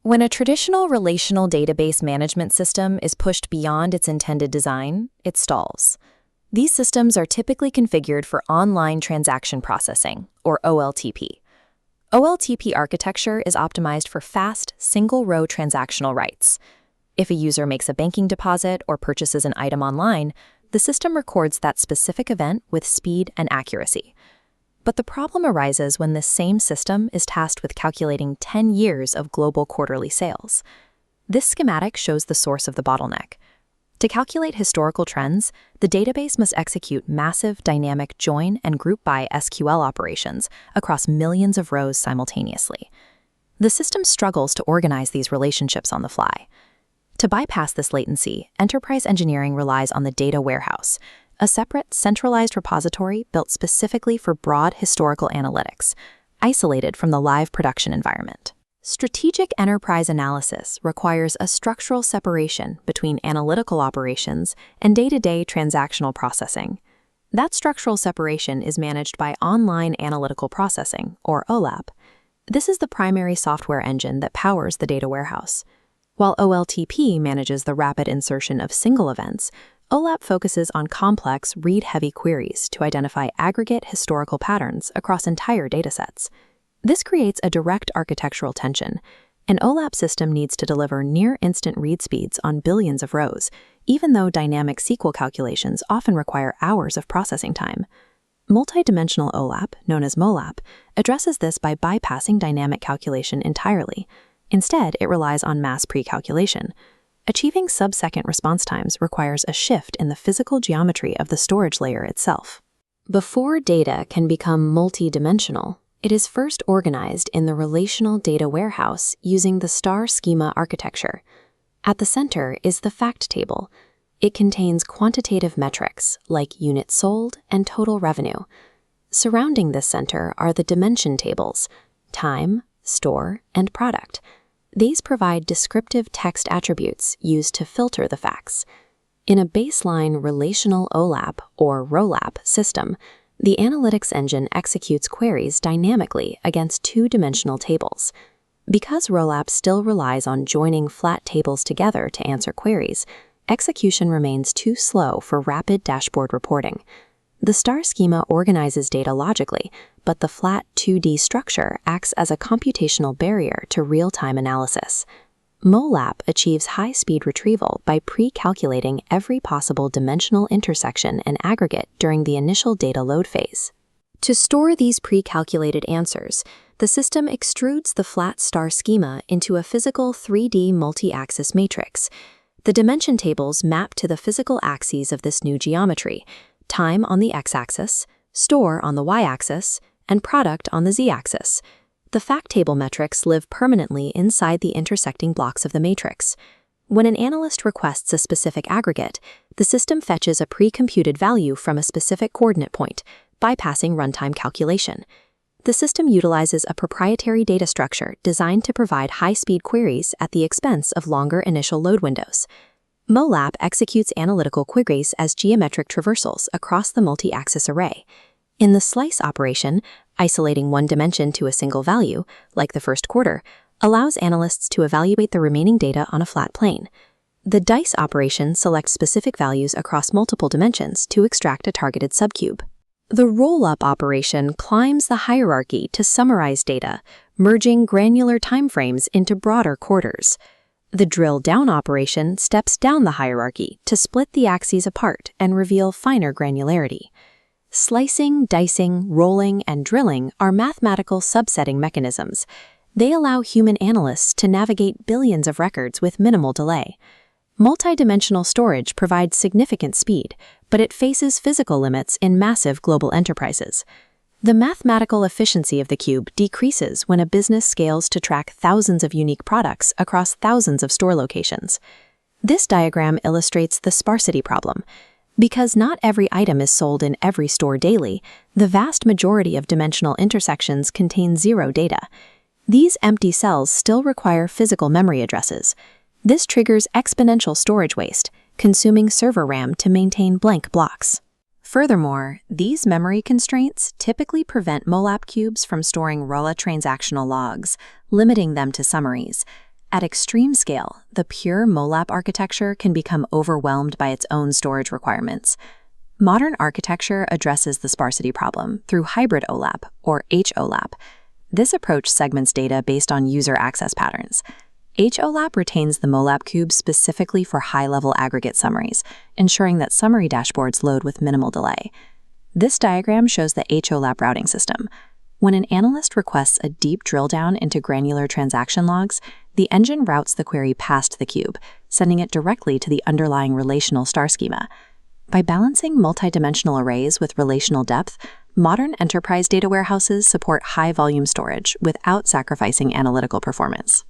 When a traditional relational database management system is pushed beyond its intended design, it stalls. These systems are typically configured for online transaction processing, or OLTP. OLTP architecture is optimized for fast, single-row transactional writes. If a user makes a banking deposit or purchases an item online, the system records that specific event with speed and accuracy. But the problem arises when this same system is tasked with calculating 10 years of global quarterly sales. This schematic shows the source of the bottleneck. To calculate historical trends, the database must execute massive dynamic join and group by SQL operations across millions of rows simultaneously. The system struggles to organize these relationships on the fly. To bypass this latency, enterprise engineering relies on the data warehouse, a separate, centralized repository built specifically for broad historical analytics, isolated from the live production environment. Strategic enterprise analysis requires a structural separation between analytical operations and day-to-day transactional processing. That structural separation is managed by Online Analytical Processing, or OLAP. This is the primary software engine that powers the data warehouse. While OLTP manages the rapid insertion of single events, OLAP focuses on complex, read-heavy queries to identify aggregate historical patterns across entire datasets. This creates a direct architectural tension. An OLAP system needs to deliver near-instant read speeds on billions of rows, even though dynamic SQL calculations often require hours of processing time. Multidimensional OLAP, known as MOLAP, addresses this by bypassing dynamic calculation entirely. Instead, it relies on mass pre-calculation. Achieving sub-second response times requires a shift in the physical geometry of the storage layer itself. Before data can become multi-dimensional, it is first organized in the relational data warehouse using the star schema architecture. At the center is the fact table. It contains quantitative metrics like units sold and total revenue. Surrounding this center are the dimension tables: time, store, and product. These provide descriptive text attributes used to filter the facts. In a baseline relational OLAP, or ROLAP, system, the analytics engine executes queries dynamically against two-dimensional tables. Because ROLAP still relies on joining flat tables together to answer queries, execution remains too slow for rapid dashboard reporting. The star schema organizes data logically, but the flat 2D structure acts as a computational barrier to real-time analysis. MOLAP achieves high-speed retrieval by pre-calculating every possible dimensional intersection and aggregate during the initial data load phase. To store these pre-calculated answers, the system extrudes the flat star schema into a physical 3D multi-axis matrix. The dimension tables map to the physical axes of this new geometry: time on the x-axis, store on the y-axis, and product on the z-axis. The fact table metrics live permanently inside the intersecting blocks of the matrix. When an analyst requests a specific aggregate, the system fetches a pre-computed value from a specific coordinate point, bypassing runtime calculation. The system utilizes a proprietary data structure designed to provide high-speed queries at the expense of longer initial load windows. MOLAP executes analytical queries as geometric traversals across the multi-axis array. In the slice operation, isolating one dimension to a single value, like the first quarter, allows analysts to evaluate the remaining data on a flat plane. The dice operation selects specific values across multiple dimensions to extract a targeted subcube. The roll-up operation climbs the hierarchy to summarize data, merging granular timeframes into broader quarters. The drill-down operation steps down the hierarchy to split the axes apart and reveal finer granularity. Slicing, dicing, rolling, and drilling are mathematical subsetting mechanisms. They allow human analysts to navigate billions of records with minimal delay. Multidimensional storage provides significant speed, but it faces physical limits in massive global enterprises. The mathematical efficiency of the cube decreases when a business scales to track thousands of unique products across thousands of store locations. This diagram illustrates the sparsity problem. Because not every item is sold in every store daily, the vast majority of dimensional intersections contain zero data. These empty cells still require physical memory addresses. This triggers exponential storage waste, consuming server RAM to maintain blank blocks. Furthermore, these memory constraints typically prevent MOLAP cubes from storing raw transactional logs, limiting them to summaries. At extreme scale, the pure MOLAP architecture can become overwhelmed by its own storage requirements. Modern architecture addresses the sparsity problem through hybrid OLAP, or HOLAP. This approach segments data based on user access patterns. HOLAP retains the MOLAP cube specifically for high-level aggregate summaries, ensuring that summary dashboards load with minimal delay. This diagram shows the HOLAP routing system. When an analyst requests a deep drill down into granular transaction logs, the engine routes the query past the cube, sending it directly to the underlying relational star schema. By balancing multidimensional arrays with relational depth, modern enterprise data warehouses support high-volume storage without sacrificing analytical performance.